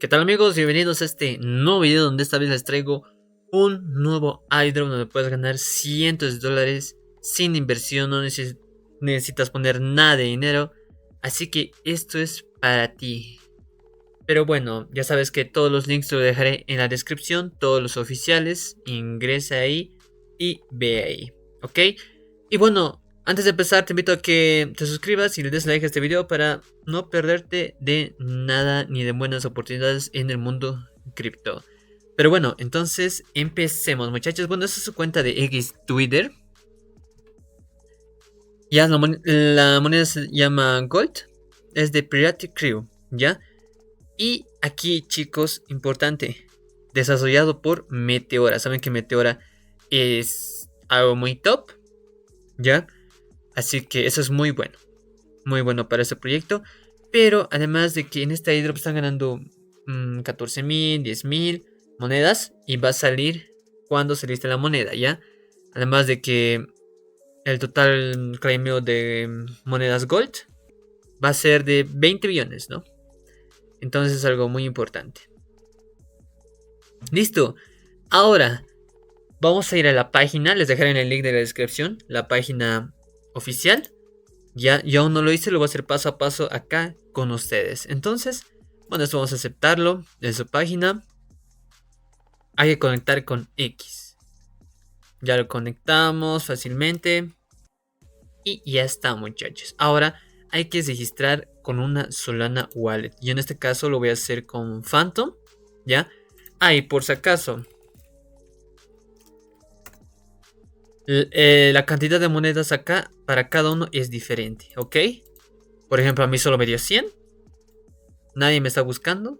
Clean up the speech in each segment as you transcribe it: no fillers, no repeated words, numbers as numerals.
¿Qué tal amigos? Bienvenidos a este nuevo video donde esta vez les traigo un nuevo iDrop donde puedes ganar cientos de dólares sin inversión, no necesitas poner nada de dinero, así que esto es para ti. Pero bueno, ya sabes que todos los links te los dejaré en la descripción, todos los oficiales, ingresa ahí y ve ahí, ¿ok? Y bueno, antes de empezar te invito a que te suscribas y le des like a este video para no perderte de nada ni de buenas oportunidades en el mundo cripto. Pero bueno, entonces empecemos muchachos. Bueno, esta es su cuenta de X Twitter. Ya la moneda se llama Gold. Es de Pirate Crew, ¿ya? Y aquí chicos, importante, desarrollado por Meteora. Saben que Meteora es algo muy top, ¿ya? Así que eso es muy bueno para este proyecto. Pero además de que en esta airdrop están ganando 14.000, 10.000 monedas. Y va a salir cuando se liste la moneda, ¿ya? Además de que el total claimeo de monedas gold va a ser de 20 billones, ¿no? Entonces es algo muy importante. Listo. Ahora vamos a ir a la página. Les dejaré en el link de la descripción la página oficial. Ya, yo aún no lo hice, lo voy a hacer paso a paso acá con ustedes. Entonces, bueno, esto vamos a aceptarlo de su página. Hay que conectar con X. Ya lo conectamos fácilmente. Y ya está, muchachos. Ahora hay que registrar con una Solana Wallet. Yo en este caso lo voy a hacer con Phantom. ¿Ya? Ahí, por si acaso. La cantidad de monedas acá para cada uno es diferente, ¿ok? Por ejemplo, a mí solo me dio 100. Nadie me está buscando.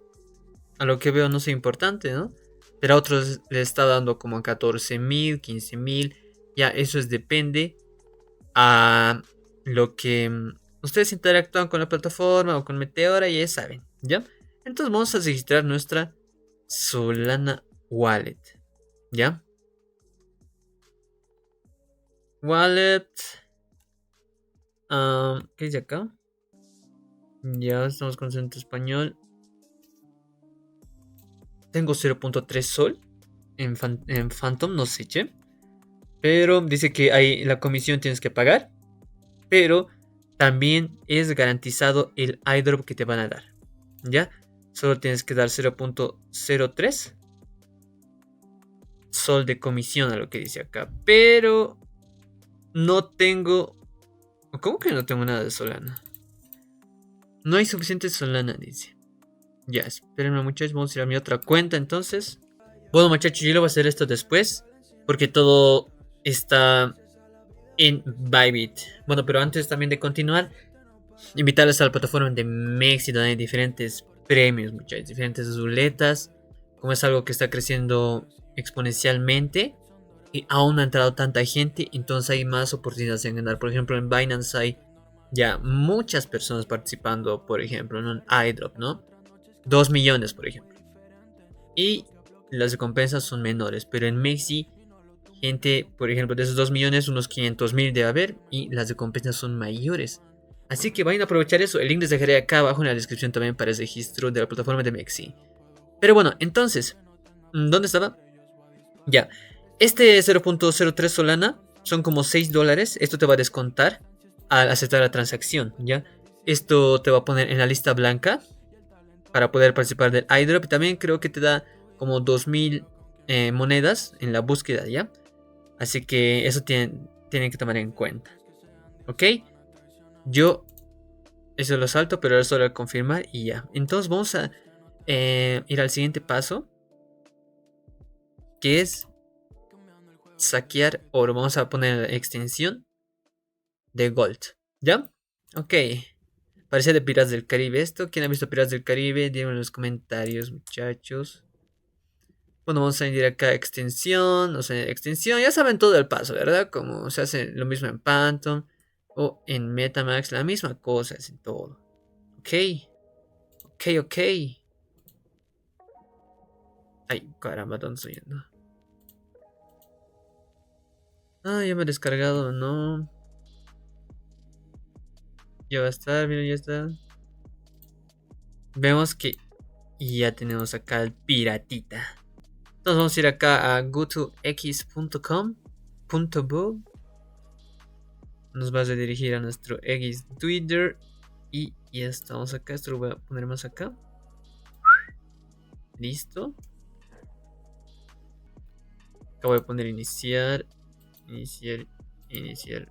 A lo que veo no es importante, ¿no? Pero a otros les está dando como 14.000, 15.000. Ya eso depende a lo que ustedes interactúan con la plataforma o con Meteora, ya saben, ¿ya? Entonces vamos a registrar nuestra Solana Wallet, ¿ya? Wallet. ¿Qué dice acá? Ya estamos con acento español. Tengo 0.3 sol en Phantom, no sé, che. Pero dice que hay la comisión tienes que pagar. Pero también es garantizado el airdrop que te van a dar. ¿Ya? Solo tienes que dar 0.03 sol de comisión a lo que dice acá. Pero no tengo... ¿Cómo que no tengo nada de Solana? No hay suficiente Solana, dice. Ya, espérenme muchachos, vamos a ir a mi otra cuenta entonces. Bueno muchachos, yo lo voy a hacer esto después. Porque todo está en Bybit. Bueno, pero antes también de continuar, invitarles a la plataforma de Mexi, donde hay diferentes premios, muchachos, diferentes ruletas. Como es algo que está creciendo exponencialmente y aún no ha entrado tanta gente, entonces hay más oportunidades en ganar. Por ejemplo, en Binance hay ya muchas personas participando, por ejemplo, en un iDrop, ¿no? 2 millones, por ejemplo. Y las recompensas son menores, pero en Mexi, gente, por ejemplo, de esos 2 millones, unos 500.000 debe haber y las recompensas son mayores. Así que vayan a aprovechar eso. El link les dejaré acá abajo en la descripción también para el registro de la plataforma de Mexi. Pero bueno, entonces, ¿dónde estaba? Ya, este 0.03 Solana son como 6 dólares. Esto te va a descontar al aceptar la transacción, ¿ya? Esto te va a poner en la lista blanca para poder participar del iDrop. Y también creo que te da como 2.000 monedas en la búsqueda, ¿ya? Así que eso tienen que tomar en cuenta. ¿Ok? Yo eso lo salto, pero ahora solo al confirmar y ya. Entonces vamos a ir al siguiente paso, que es saquear oro. Vamos a poner la extensión de Gold. ¿Ya? Ok. Parece de Piratas del Caribe esto. ¿Quién ha visto Piratas del Caribe? Díganme en los comentarios, muchachos. Bueno, vamos a ir acá a extensión. O sea, extensión. Ya saben todo el paso, ¿verdad? Como se hace lo mismo en Phantom o en Metamax. La misma cosa es en todo. Ok. Ok, ok. Ay, caramba, ¿dónde estoy yendo? Ah, ya me he descargado, no. Ya va a estar, miren, ya está. Vemos que Y ya tenemos acá el piratita. Entonces vamos a ir acá a gotox.com.bo. Nos va a redirigir a nuestro X Twitter. Y ya estamos acá. Esto lo voy a poner más acá. Listo. Acá voy a poner iniciar. Iniciar. Iniciar.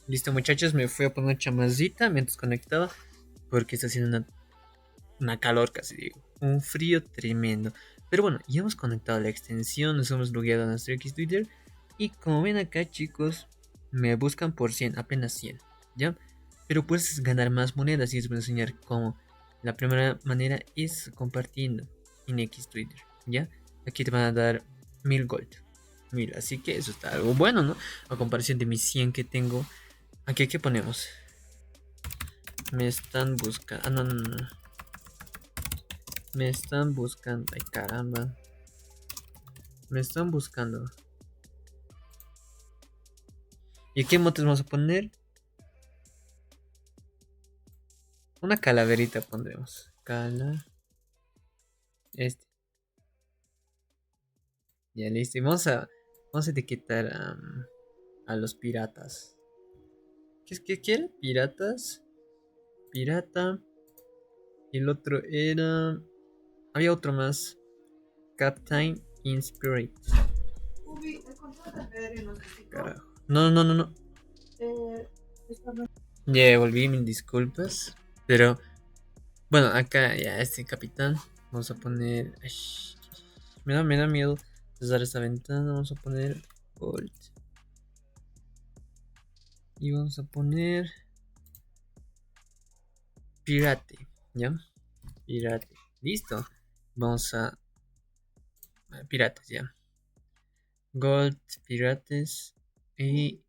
Listo, muchachos. Me fui a poner una chamacita mientras conectaba. Porque está haciendo una calor casi, digo. Un frío tremendo. Pero bueno, ya hemos conectado la extensión. Nos hemos logueado a nuestro X Twitter. Y como ven acá, chicos, me buscan por 100, apenas 100. ¿Ya? Pero puedes ganar más monedas y les voy a enseñar cómo. La primera manera es compartiendo en X Twitter. ¿Ya? Aquí te van a dar 1000 gold. 1000, así que eso está algo bueno, ¿no? A comparación de mis 100 que tengo. Aquí, ¿qué ponemos? Me están buscando. Ah, no, no, no. Me están buscando. Ay, caramba. Me están buscando. ¿Y qué motes vamos a poner? Una calaverita pondremos. Este. Ya listo. Y vamos a etiquetar a los piratas. ¿Qué quiere? Piratas. Pirata. Y el otro era. Había otro más. Captain Inspirit. Carajo. No, no, no, no. Ya volví, mil disculpas. Pero, bueno, acá ya este capitán. Vamos a poner. Me da miedo usar esta ventana. Vamos a poner Gold. Y vamos a poner Pirate. ¿Ya? Pirate. Listo. Vamos a. Piratas, ya. Gold, pirates. Y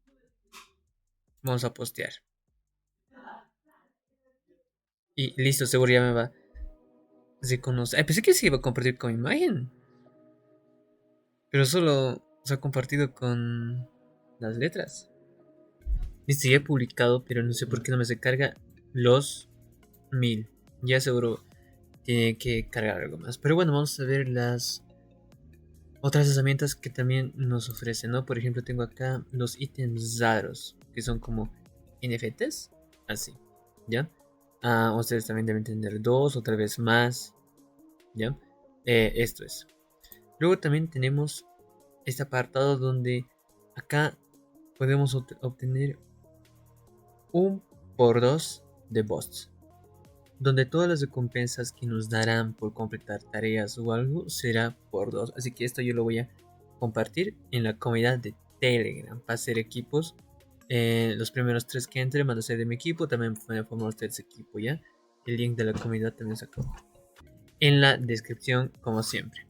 vamos a postear. Y listo, seguro ya me va a reconocer. Pensé que se iba a compartir con imagen. Pero solo se ha compartido con las letras. Listo, ya he publicado, pero no sé por qué no me se carga los 1000. Ya seguro tiene que cargar algo más. Pero bueno, vamos a ver las otras herramientas que también nos ofrecen, ¿no? Por ejemplo, tengo acá los ítems raros, que son como NFTs. Así, ¿ya? Ustedes también deben tener dos o tal vez más, ¿ya? Esto es. Luego también tenemos este apartado donde acá podemos obtener un por 2 de bots, donde todas las recompensas que nos darán por completar tareas o algo será por 2. Así que esto yo lo voy a compartir en la comunidad de Telegram para hacer equipos. Los primeros 3 que entren van a ser de mi equipo, también pueden formar ustedes equipo, ¿ya? El link de la comunidad también se acabó en la descripción, como siempre.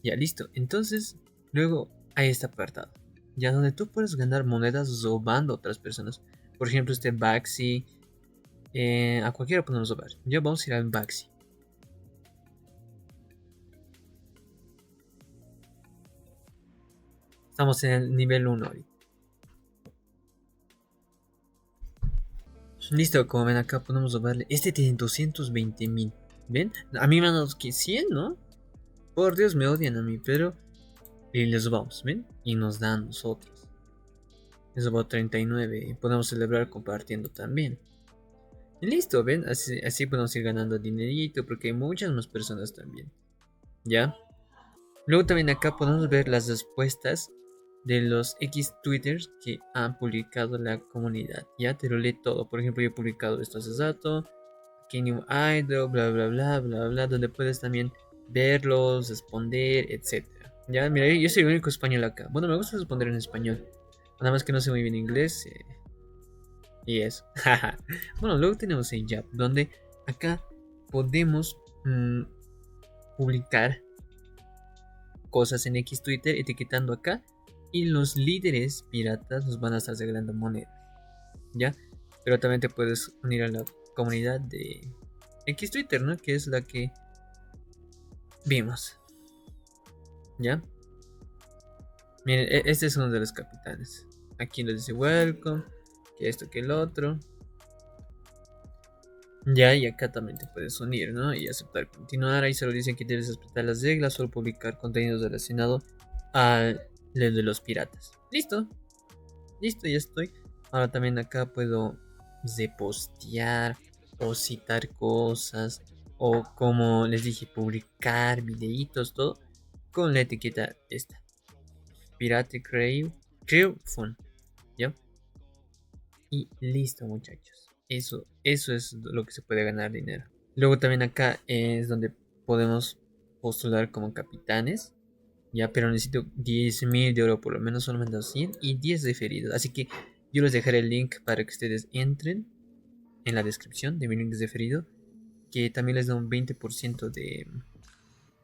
Ya, listo. Entonces, luego hay este apartado, ya donde tú puedes ganar monedas robando a otras personas. Por ejemplo, este Baxi. A cualquiera podemos robar. Ya vamos a ir al Baxi. Estamos en el nivel 1 ahorita. Listo, como ven acá podemos robarle. Este tiene 220.000. ¿Ven? A mí me han dado que 100, ¿no? Por Dios, me odian a mí, pero... Y les robamos, ¿ven? Y nos dan nosotros. Les robó 39 y podemos celebrar compartiendo también. Y listo, ¿ven? Así podemos ir ganando dinerito porque hay muchas más personas también. ¿Ya? Luego también acá podemos ver las respuestas de los X Twitters que han publicado la comunidad. Ya te lo lee todo. Por ejemplo, yo he publicado esto hace rato. Kingdom Idol, bla bla bla bla bla. Donde puedes también verlos, responder, etcétera. Ya, mira, yo soy el único español acá. Bueno, me gusta responder en español. Nada más que no sé muy bien inglés. Y eso. Bueno, luego tenemos el Jab, donde acá podemos publicar cosas en X Twitter etiquetando acá y los líderes piratas nos van a estar regalando monedas, ¿ya? Pero también te puedes unir a la comunidad de X Twitter, ¿no? Que es la que vimos, ¿ya? Miren, este es uno de los capitanes. Aquí nos dice welcome, que esto, que el otro. Ya, y acá también te puedes unir, ¿no? Y aceptar continuar. Ahí solo dicen que debes respetar las reglas, solo publicar contenido relacionado al de los piratas. Listo, listo, ya estoy. Ahora también acá puedo repostear o citar cosas. O como les dije, publicar videitos, todo. Con la etiqueta esta. Pirate Crew Fun. ¿Ya? Y listo, muchachos. Eso es lo que se puede ganar dinero. Luego también acá es donde podemos postular como capitanes. Ya, pero necesito 10.000 de oro, por lo menos solo me han dado 100 y 10 referidos. Así que yo les dejaré el link para que ustedes entren en la descripción de mi link de referido. Que también les da un 20% de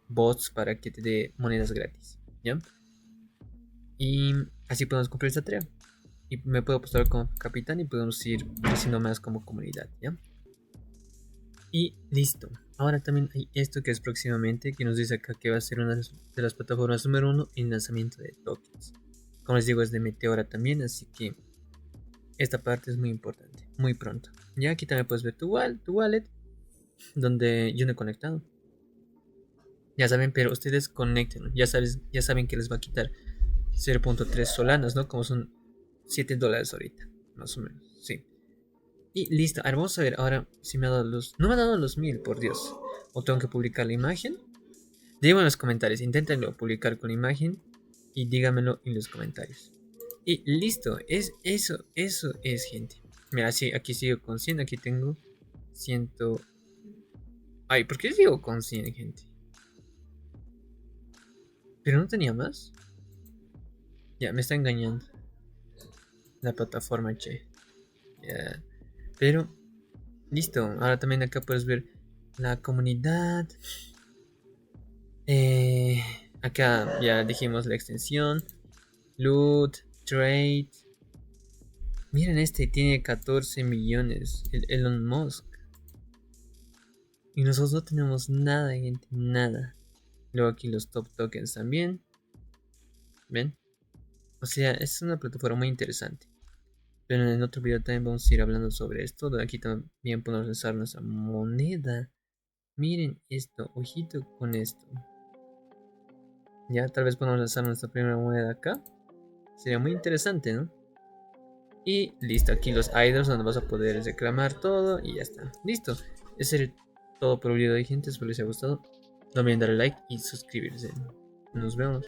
bots para que te dé monedas gratis. ¿Ya? Y así podemos cumplir esta tarea. Y me puedo postular como capitán y podemos ir creciendo más como comunidad. ¿Ya? Y listo. Ahora también hay esto que es próximamente, que nos dice acá que va a ser una de las plataformas número uno en lanzamiento de tokens. Como les digo, es de Meteora también, así que esta parte es muy importante, muy pronto. Ya aquí también puedes ver tu wallet, donde yo no he conectado. Ya saben, pero ustedes conecten, ya saben que les va a quitar 0.3 solanas, ¿no? Como son $7 ahorita, más o menos, sí. Y listo, ahora vamos a ver ahora si me ha dado los... No me ha dado los 1000, por Dios. O tengo que publicar la imagen. Díganme en los comentarios, inténtenlo publicar con imagen y díganmelo en los comentarios. Y listo, eso es, gente. Mira, sí, aquí sigo con 100, aquí tengo 100. Ay, ¿por qué sigo con 100, gente? Pero no tenía más. Ya, me está engañando la plataforma, che. Ya. Pero, listo. Ahora también acá puedes ver la comunidad. Eh, acá ya dijimos la extensión. Loot, trade. Miren, este tiene 14 millones. El Elon Musk. Y nosotros no tenemos nada, gente. Nada. Luego aquí los top tokens también. ¿Ven? O sea, es una plataforma muy interesante. Pero en el otro video también vamos a ir hablando sobre esto. De aquí también podemos lanzar nuestra moneda. Miren esto. Ojito con esto. Ya, tal vez podamos lanzar nuestra primera moneda acá. Sería muy interesante, ¿no? Y listo, aquí los idols donde vas a poder reclamar todo y ya está. Listo. Ese sería todo por el video de gente. Espero les haya gustado. No olviden darle like y suscribirse. Nos vemos.